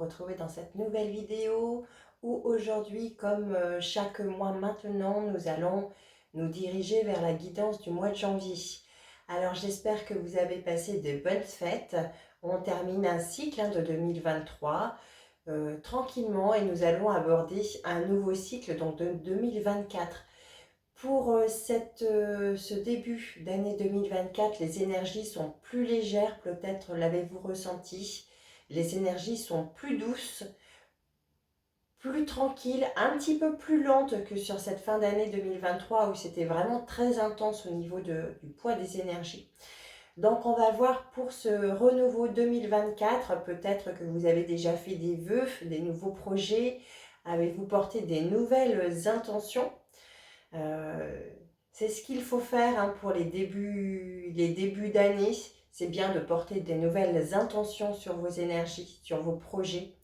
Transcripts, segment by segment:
retrouver dans cette nouvelle vidéo où aujourd'hui, comme chaque mois maintenant, nous allons nous diriger vers la guidance du mois de janvier. Alors j'espère que vous avez passé de bonnes fêtes. On termine un cycle de 2023 tranquillement et nous allons aborder un nouveau cycle donc de 2024. Pour ce début d'année 2024, les énergies sont plus légères, peut-être l'avez-vous ressenti. Les énergies sont plus douces, plus tranquilles, un petit peu plus lentes que sur cette fin d'année 2023 où c'était vraiment très intense au niveau du poids des énergies. Donc on va voir pour ce renouveau 2024, peut-être que vous avez déjà fait des vœux, des nouveaux projets, avez-vous porté des nouvelles intentions. C'est ce qu'il faut faire pour les débuts d'année. C'est bien de porter des nouvelles intentions sur vos énergies, sur vos projets.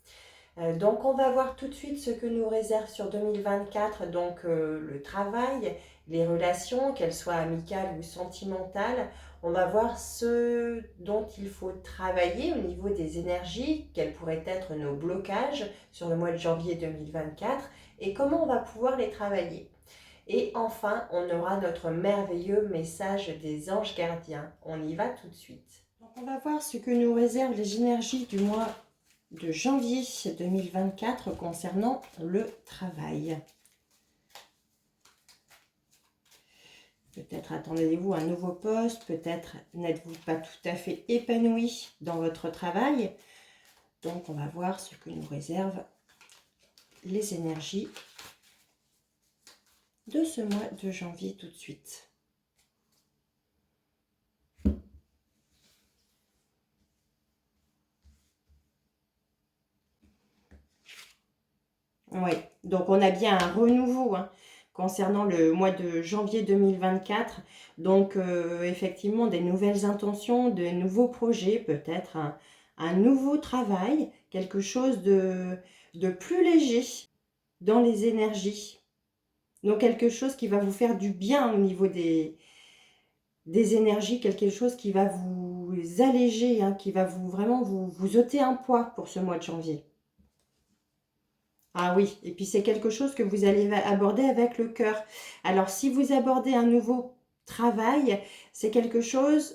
Donc on va voir tout de suite ce que nous réserve sur 2024, donc le travail, les relations, qu'elles soient amicales ou sentimentales. On va voir ce dont il faut travailler au niveau des énergies, quels pourraient être nos blocages sur le mois de janvier 2024 et comment on va pouvoir les travailler. Et enfin, on aura notre merveilleux message des anges gardiens. On y va tout de suite. Donc on va voir ce que nous réservent les énergies du mois de janvier 2024 concernant le travail. Peut-être attendez-vous un nouveau poste, peut-être n'êtes-vous pas tout à fait épanoui dans votre travail. Donc on va voir ce que nous réservent les énergies de ce mois de janvier tout de suite. Oui, donc on a bien un renouveau concernant le mois de janvier 2024. Donc effectivement des nouvelles intentions, de nouveaux projets, peut-être un nouveau travail, quelque chose de plus léger dans les énergies. Donc quelque chose qui va vous faire du bien au niveau des énergies, quelque chose qui va vous alléger, qui va vraiment vous ôter un poids pour ce mois de janvier. Ah oui, et puis c'est quelque chose que vous allez aborder avec le cœur. Alors si vous abordez un nouveau travail, c'est quelque chose,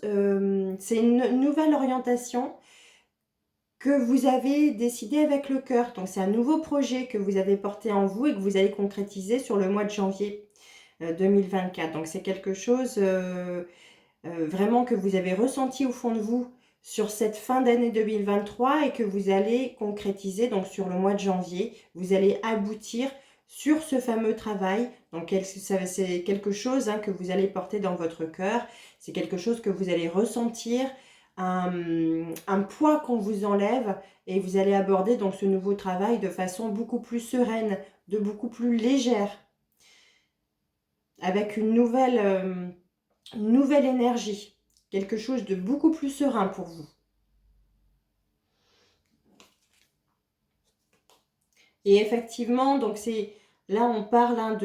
c'est une nouvelle orientation que vous avez décidé avec le cœur. Donc c'est un nouveau projet que vous avez porté en vous et que vous allez concrétiser sur le mois de janvier 2024. Donc c'est quelque chose vraiment que vous avez ressenti au fond de vous sur cette fin d'année 2023 et que vous allez concrétiser donc sur le mois de janvier. Vous allez aboutir sur ce fameux travail. Donc c'est quelque chose que vous allez porter dans votre cœur. C'est quelque chose que vous allez ressentir, un poids qu'on vous enlève et vous allez aborder donc ce nouveau travail de façon beaucoup plus sereine, de beaucoup plus légère, avec une nouvelle énergie, quelque chose de beaucoup plus serein pour vous. Et effectivement, donc là on parle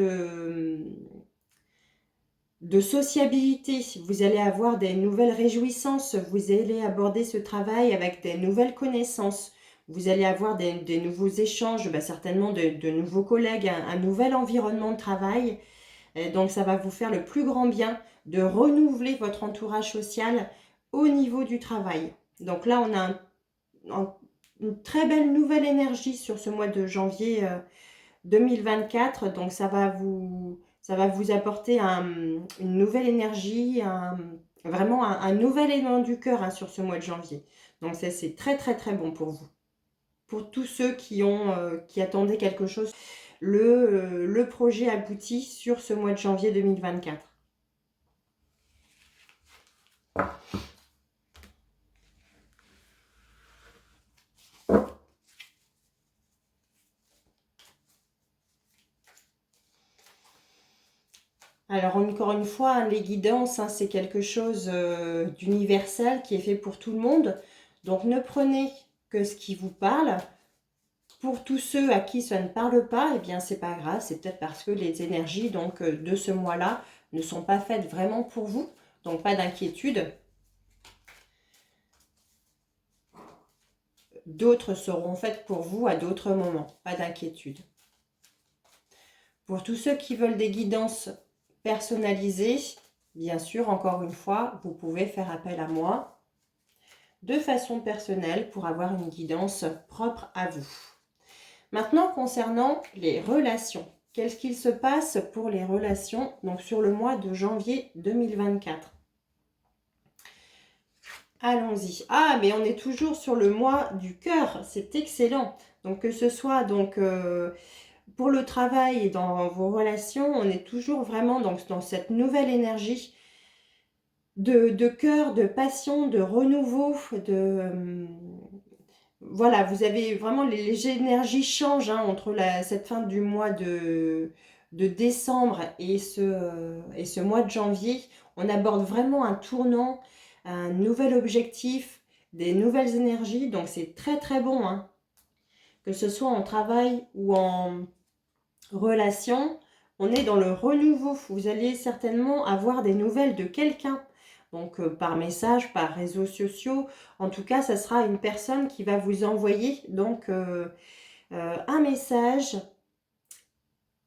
de sociabilité. Vous allez avoir des nouvelles réjouissances, vous allez aborder ce travail avec des nouvelles connaissances, vous allez avoir des nouveaux échanges, certainement de nouveaux collègues, un nouvel environnement de travail. Donc ça va vous faire le plus grand bien de renouveler votre entourage social au niveau du travail. Donc là, on a une très belle nouvelle énergie sur ce mois de janvier 2024. Donc ça va vous apporter une nouvelle énergie, vraiment un nouvel élan du cœur sur ce mois de janvier. Donc ça, c'est très très très bon pour vous. Pour tous ceux qui attendaient quelque chose, le projet aboutit sur ce mois de janvier 2024. Alors encore une fois, les guidances, c'est quelque chose d'universel qui est fait pour tout le monde. Donc ne prenez que ce qui vous parle. Pour tous ceux à qui ça ne parle pas, eh bien c'est pas grave, c'est peut-être parce que les énergies de ce mois-là ne sont pas faites vraiment pour vous. Donc pas d'inquiétude. d'autres seront faites pour vous à d'autres moments. Pas d'inquiétude. Pour tous ceux qui veulent des guidances personnalisées, bien sûr, encore une fois, vous pouvez faire appel à moi de façon personnelle pour avoir une guidance propre à vous. Maintenant, concernant les relations, qu'est-ce qu'il se passe pour les relations donc sur le mois de janvier 2024? Allons-y. Ah, mais on est toujours sur le mois du cœur, c'est excellent. Donc que ce soit donc pour le travail et dans vos relations, on est toujours vraiment dans cette nouvelle énergie de cœur, de passion, de renouveau, voilà, vous avez vraiment, les énergies changent hein, entre cette fin du mois de décembre et ce mois de janvier. On aborde vraiment un tournant, un nouvel objectif, des nouvelles énergies. Donc c'est très très bon, hein. Que ce soit en travail ou en relation, on est dans le renouveau. Vous allez certainement avoir des nouvelles de quelqu'un. Donc par message, par réseaux sociaux. En tout cas, ça sera une personne qui va vous envoyer donc un message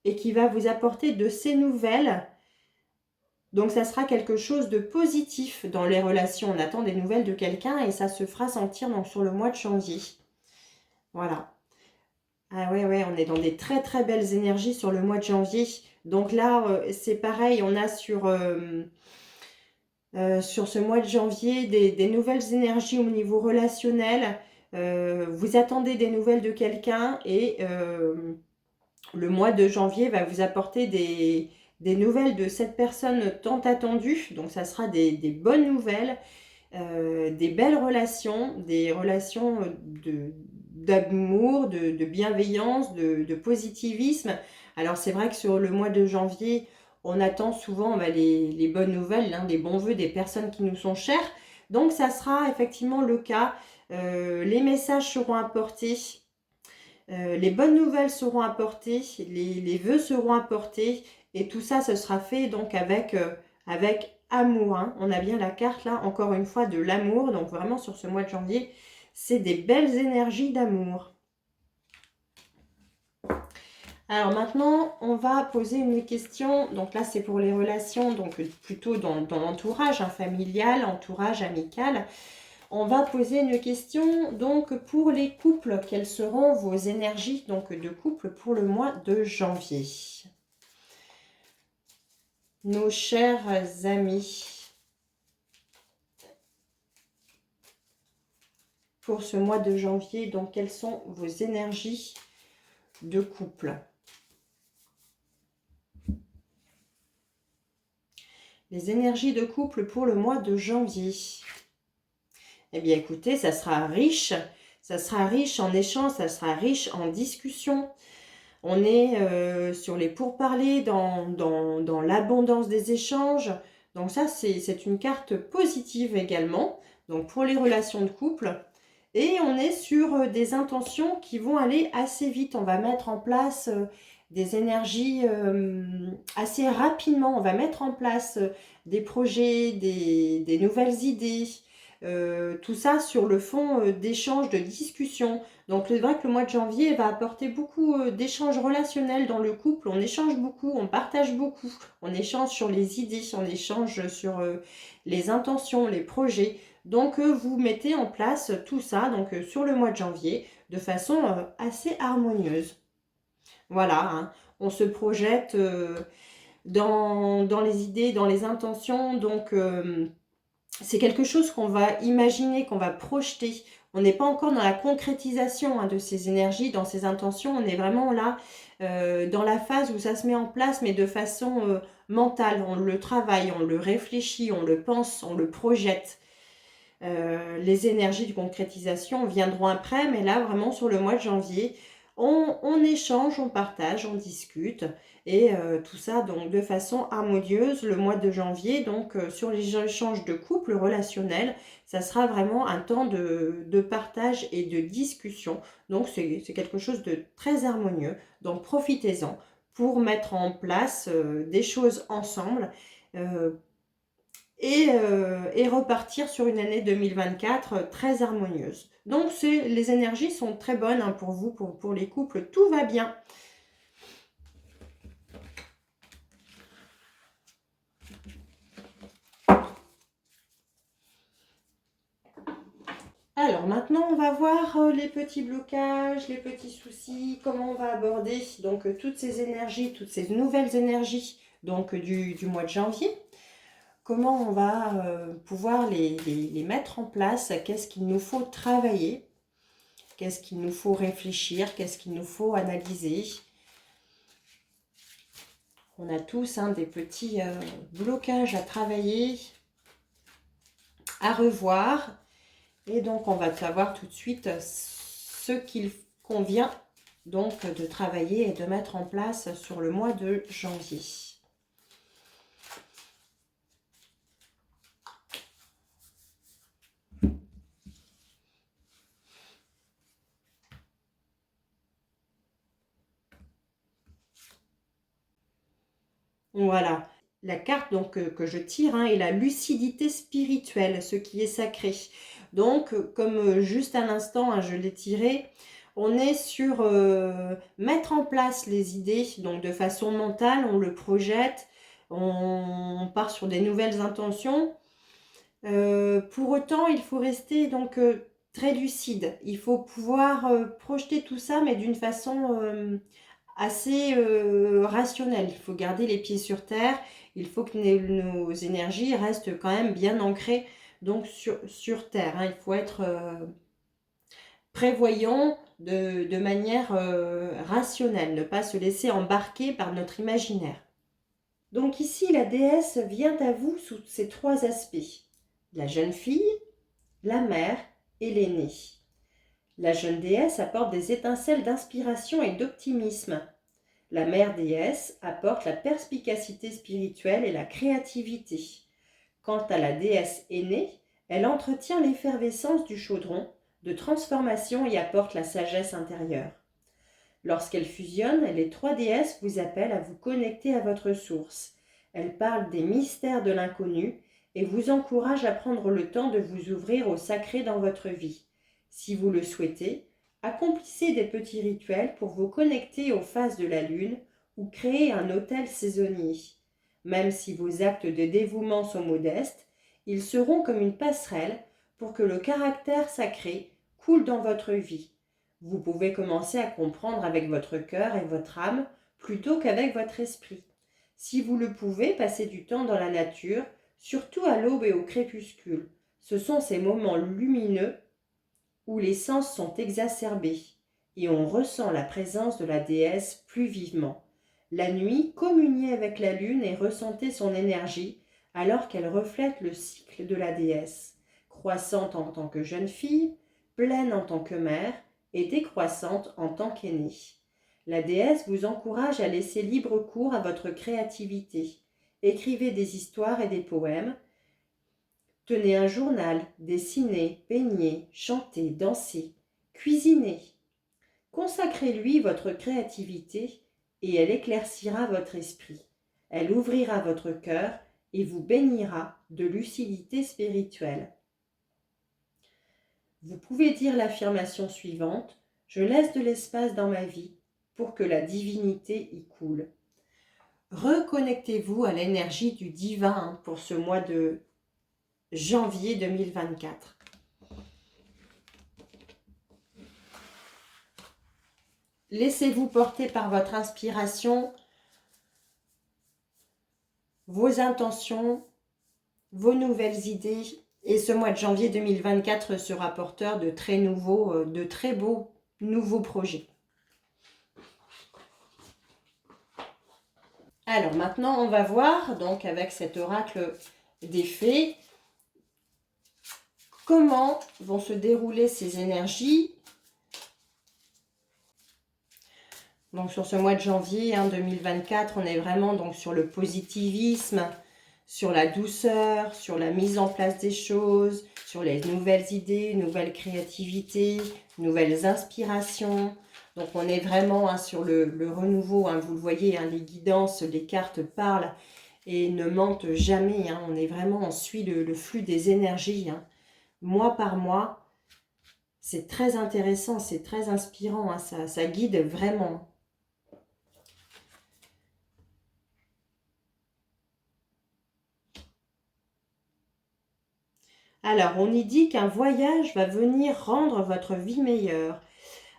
et qui va vous apporter de ces nouvelles. Donc ça sera quelque chose de positif dans les relations. On attend des nouvelles de quelqu'un et ça se fera sentir donc sur le mois de janvier. Voilà. Ah ouais, on est dans des très très belles énergies sur le mois de janvier. Donc là, c'est pareil, on a sur ce mois de janvier des nouvelles énergies au niveau relationnel. Vous attendez des nouvelles de quelqu'un et le mois de janvier va vous apporter des nouvelles de cette personne tant attendue. Donc ça sera des bonnes nouvelles, des belles relations, des relations d'amour, de bienveillance, de positivisme. Alors c'est vrai que sur le mois de janvier, on attend souvent les bonnes nouvelles, hein, les bons vœux des personnes qui nous sont chères. Donc ça sera effectivement le cas. Les messages seront apportés, les bonnes nouvelles seront apportées, les vœux seront apportés. Et tout ça, ce sera fait donc avec amour. Hein. On a bien la carte là, encore une fois, de l'amour. Donc vraiment sur ce mois de janvier, c'est des belles énergies d'amour. Alors maintenant, on va poser une question. Donc là, c'est pour les relations, donc plutôt dans l'entourage hein, familial, entourage amical. On va poser une question donc pour les couples. Quelles seront vos énergies donc de couple pour le mois de janvier? Nos chers amis, pour ce mois de janvier, donc quelles sont vos énergies de couple? Les énergies de couple pour le mois de janvier. Eh bien, écoutez, ça sera riche en échanges, ça sera riche en discussions. On est sur les pourparlers, dans l'abondance des échanges. Donc ça, c'est une carte positive également, donc pour les relations de couple. Et on est sur des intentions qui vont aller assez vite. On va mettre en place des énergies assez rapidement. On va mettre en place des projets, des nouvelles idées. Tout ça sur le fond d'échanges, de discussions. Donc c'est vrai que le mois de janvier va apporter beaucoup d'échanges relationnels dans le couple. On échange beaucoup, on partage beaucoup. On échange sur les idées, on échange sur les intentions, les projets. Donc vous mettez en place tout ça donc sur le mois de janvier de façon assez harmonieuse. Voilà, hein. On se projette dans les idées, dans les intentions. Donc c'est quelque chose qu'on va imaginer, qu'on va projeter. On n'est pas encore dans la concrétisation hein, de ces énergies, dans ces intentions. On est vraiment là dans la phase où ça se met en place, mais de façon mentale. On le travaille, on le réfléchit, on le pense, on le projette. Les énergies de concrétisation viendront après, mais là, vraiment, sur le mois de janvier, on échange, on partage, on discute, et tout ça donc de façon harmonieuse. Le mois de janvier, donc sur les échanges de couple relationnels, ça sera vraiment un temps de partage et de discussion. Donc c'est quelque chose de très harmonieux. Donc profitez-en pour mettre en place des choses ensemble. et repartir sur une année 2024 très harmonieuse. Donc les énergies sont très bonnes hein, pour vous, pour les couples, tout va bien. Alors maintenant, on va voir les petits blocages, les petits soucis, comment on va aborder donc toutes ces énergies, toutes ces nouvelles énergies donc du mois de janvier. Comment on va pouvoir les mettre en place, qu'est-ce qu'il nous faut travailler, qu'est-ce qu'il nous faut réfléchir, qu'est-ce qu'il nous faut analyser. On a tous hein, des petits blocages à travailler, à revoir. Et donc, on va savoir tout de suite ce qu'il convient donc de travailler et de mettre en place sur le mois de janvier. Voilà. La carte donc, que je tire hein, est la lucidité spirituelle, ce qui est sacré. Donc, comme juste à l'instant, hein, je l'ai tiré, on est sur mettre en place les idées, donc de façon mentale, on le projette, on part sur des nouvelles intentions. Pour autant, il faut rester donc très lucide. Il faut pouvoir projeter tout ça, mais d'une façon assez rationnelle. Il faut garder les pieds sur terre. Il faut que nos énergies restent quand même bien ancrées donc sur terre. Hein. Il faut être prévoyant de manière rationnelle, ne pas se laisser embarquer par notre imaginaire. Donc ici, la déesse vient à vous sous ces trois aspects. La jeune fille, la mère et l'aînée. La jeune déesse apporte des étincelles d'inspiration et d'optimisme. La mère déesse apporte la perspicacité spirituelle et la créativité. Quant à la déesse aînée, elle entretient l'effervescence du chaudron de transformation et apporte la sagesse intérieure. Lorsqu'elles fusionnent, les trois déesses vous appellent à vous connecter à votre source. Elles parlent des mystères de l'inconnu et vous encouragent à prendre le temps de vous ouvrir au sacré dans votre vie. Si vous le souhaitez, accomplissez des petits rituels pour vous connecter aux phases de la lune ou créer un autel saisonnier. Même si vos actes de dévouement sont modestes, ils seront comme une passerelle pour que le caractère sacré coule dans votre vie. Vous pouvez commencer à comprendre avec votre cœur et votre âme plutôt qu'avec votre esprit. Si vous le pouvez, passez du temps dans la nature, surtout à l'aube et au crépuscule. Ce sont ces moments lumineux où les sens sont exacerbés et on ressent la présence de la déesse plus vivement. La nuit, communiez avec la lune et ressentez son énergie alors qu'elle reflète le cycle de la déesse, croissante en tant que jeune fille, pleine en tant que mère et décroissante en tant qu'aînée. La déesse vous encourage à laisser libre cours à votre créativité. Écrivez des histoires et des poèmes. Tenez un journal, dessinez, peignez, chantez, dansez, cuisinez. Consacrez-lui votre créativité et elle éclaircira votre esprit. Elle ouvrira votre cœur et vous bénira de lucidité spirituelle. Vous pouvez dire l'affirmation suivante: je laisse de l'espace dans ma vie pour que la divinité y coule. Reconnectez-vous à l'énergie du divin pour ce mois de janvier 2024. Laissez-vous porter par votre inspiration, vos intentions, vos nouvelles idées. Et ce mois de janvier 2024 sera porteur de très beaux nouveaux projets. Alors maintenant, on va voir, donc avec cet oracle des fées, comment vont se dérouler ces énergies. Donc sur ce mois de janvier 2024, on est vraiment donc sur le positivisme, sur la douceur, sur la mise en place des choses, sur les nouvelles idées, nouvelles créativités, nouvelles inspirations. Donc on est vraiment sur le renouveau, vous le voyez, les guidances, les cartes parlent et ne mentent jamais, hein. On suit le flux des énergies, hein, mois par mois. C'est très intéressant, c'est très inspirant, hein, ça guide vraiment. Alors, on y dit qu'un voyage va venir rendre votre vie meilleure.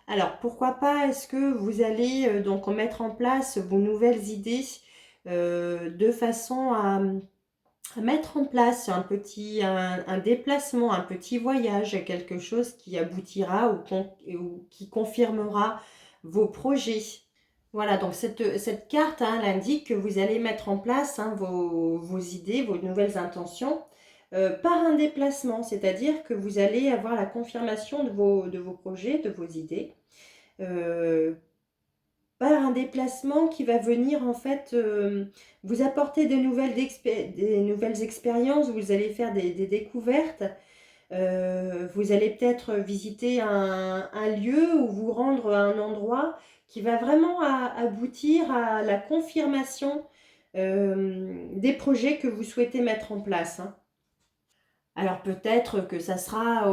Alors, pourquoi pas, est-ce que vous allez donc mettre en place vos nouvelles idées de façon à mettre en place un déplacement, un petit voyage, quelque chose qui aboutira ou qui confirmera vos projets. Voilà, donc cette carte, hein, elle indique que vous allez mettre en place, hein, vos idées, vos nouvelles intentions par un déplacement, c'est-à-dire que vous allez avoir la confirmation de vos projets, de vos idées, euh, par un déplacement qui va venir en fait vous apporter des nouvelles expériences, vous allez faire des découvertes, vous allez peut-être visiter un lieu ou vous rendre à un endroit qui va vraiment aboutir à la confirmation des projets que vous souhaitez mettre en place, hein. Alors peut-être que ça sera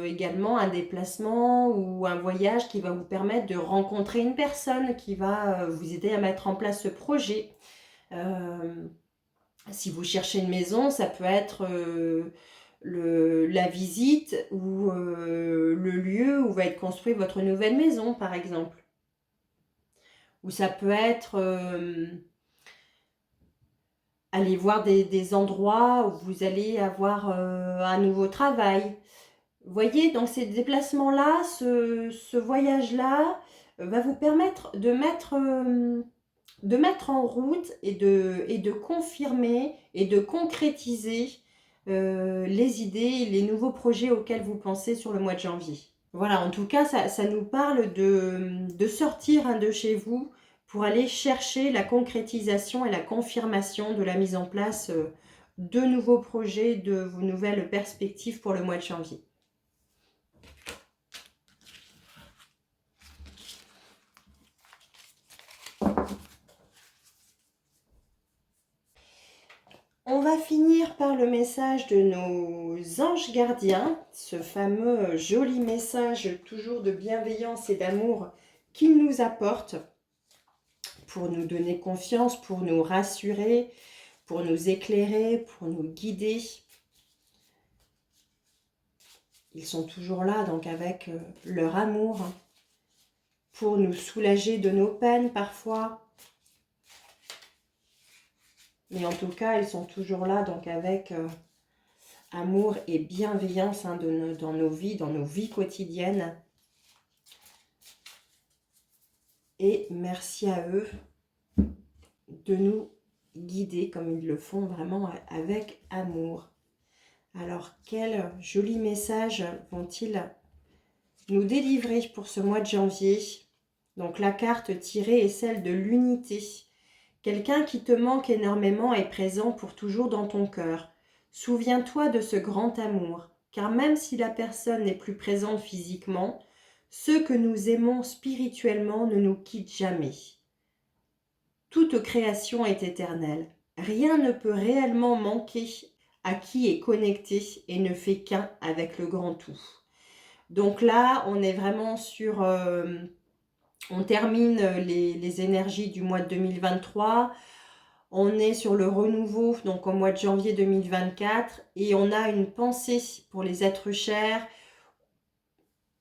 également un déplacement ou un voyage qui va vous permettre de rencontrer une personne qui va vous aider à mettre en place ce projet. Euh, Si vous cherchez une maison, ça peut être la visite ou le lieu où va être construite votre nouvelle maison, par exemple. Ou ça peut être aller voir des endroits où vous allez avoir un nouveau travail. Vous voyez, donc ces déplacements-là, ce voyage-là va vous permettre de mettre en route et de confirmer et de concrétiser les idées, les nouveaux projets auxquels vous pensez sur le mois de janvier. Voilà, en tout cas, ça nous parle de sortir, hein, de chez vous pour aller chercher la concrétisation et la confirmation de la mise en place de nouveaux projets, de vos nouvelles perspectives pour le mois de janvier. On va finir par le message de nos anges gardiens, ce fameux joli message toujours de bienveillance et d'amour qu'ils nous apportent pour nous donner confiance, pour nous rassurer, pour nous éclairer, pour nous guider. Ils sont toujours là, donc avec leur amour, pour nous soulager de nos peines parfois. Mais en tout cas, ils sont toujours là, donc avec amour et bienveillance, hein, dans nos vies quotidiennes. Et merci à eux de nous guider comme ils le font vraiment avec amour. Alors, quel joli message vont-ils nous délivrer pour ce mois de janvier? Donc, la carte tirée est celle de l'unité. Quelqu'un qui te manque énormément est présent pour toujours dans ton cœur. Souviens-toi de ce grand amour, car même si la personne n'est plus présente physiquement, ceux que nous aimons spirituellement ne nous quittent jamais. Toute création est éternelle. Rien ne peut réellement manquer à qui est connecté et ne fait qu'un avec le grand tout. Donc là, on est vraiment sur... on termine les énergies du mois de 2023. On est sur le renouveau, donc au mois de janvier 2024. Et on a une pensée pour les êtres chers,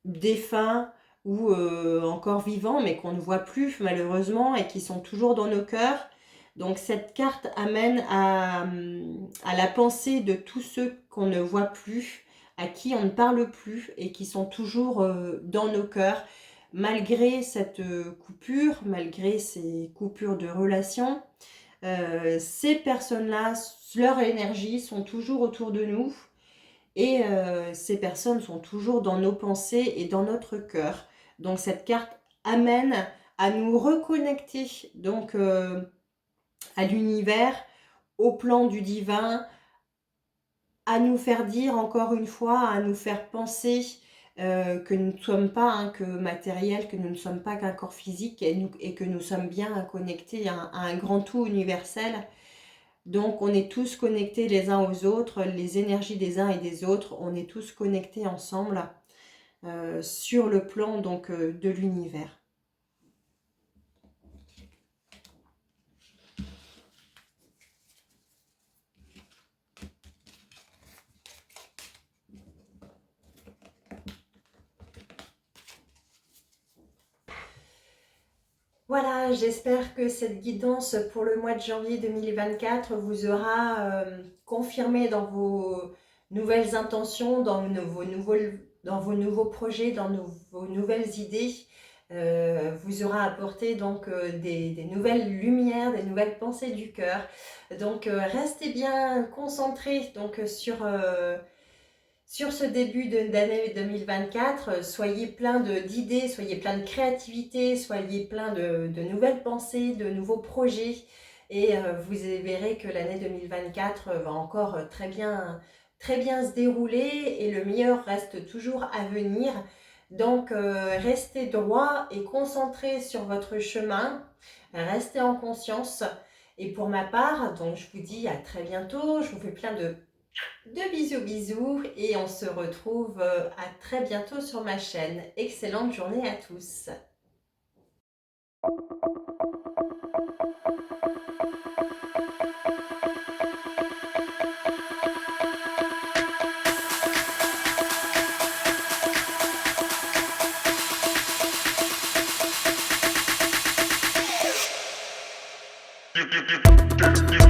défunts ou encore vivants, mais qu'on ne voit plus malheureusement et qui sont toujours dans nos cœurs. Donc cette carte amène à la pensée de tous ceux qu'on ne voit plus, à qui on ne parle plus et qui sont toujours dans nos cœurs, malgré cette coupure, malgré ces coupures de relations. Ces personnes-là, leur énergie sont toujours autour de nous et ces personnes sont toujours dans nos pensées et dans notre cœur. Donc cette carte amène à nous reconnecter donc à l'univers, au plan du divin, à nous faire dire encore une fois, à nous faire penser que nous ne sommes pas que matériel, que nous ne sommes pas qu'un corps physique et que nous sommes bien connectés à un grand tout universel. Donc on est tous connectés les uns aux autres, les énergies des uns et des autres, on est tous connectés ensemble sur le plan donc de l'univers. Voilà, j'espère que cette guidance pour le mois de janvier 2024 vous aura confirmé dans vos nouvelles intentions, dans vos nouveaux projets, dans vos nouvelles idées, vous aura apporté donc des nouvelles lumières, des nouvelles pensées du cœur. Donc restez bien concentrés donc sur ce début d'année 2024, soyez plein d'idées, soyez plein de créativité, soyez plein de nouvelles pensées, de nouveaux projets. Et vous verrez que l'année 2024 va encore très bien se dérouler et le meilleur reste toujours à venir. Donc restez droit et concentré sur votre chemin, restez en conscience. Et pour ma part, donc je vous dis à très bientôt, je vous fais plein de bisous et on se retrouve à très bientôt sur ma chaîne. Excellente journée à tous. You